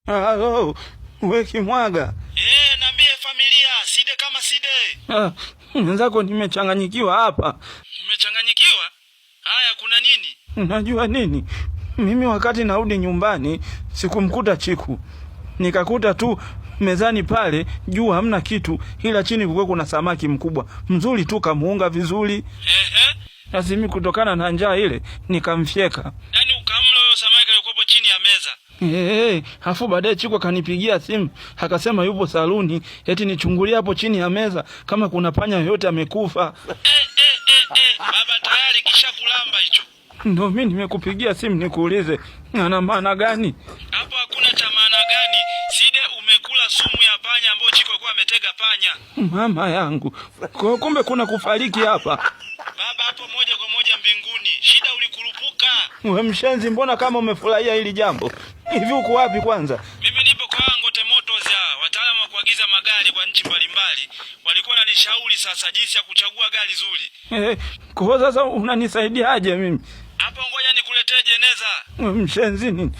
Halo, we Kimwaga. Niambie familia, Side kama Side. Mwenzako nimechanganyikiwa hapa. Umechanganyikiwa? Haya, kuna nini? Unajua nini? Mimi wakati narudi nyumbani, sikumkuta Chiku. Nikakuta tu mezani pale, juu hamna kitu, ila chini kulikuwa kuna samaki mkubwa. Mzuri tu kamuunga vizuri. Sasa mimi kutokana na njaa ile, nikamfyeka. Yaani ukamla huyo samaki aliyekuwa chini ya meza. Afu baadaye Chiku akanipigia simu, akasema yupo saluni, eti nichungulie hapo chini ya meza kama kuna panya yoyote amekufa. Baba tayari kisha kulamba hicho. Ndio mimi nimekupigia simu nikuulize, ana maana gani? Hapo hakuna cha maana gani. Side umekula sumu ya panya ambayo Chiku alikuwa ametega panya. Mama yangu. Kumbe kuna kufariki hapa. Baba hapo moja kwa moja mbinguni. Shida ulikurupuka. Wewe mshenzi, mbona kama umefurahia hili jambo? Hivi uko wapi kwanza? Mimi nipo kwa Ngote Motors ya wataalamu wa kuagiza magari kwa nchi mbalimbali. Walikuwa wananishauri sasa jinsi ya kuchagua gari zuri. Kwa sasa unanisaidiaje mimi? Hapo ngoja nikuletee jeneza. Mshenzi nini?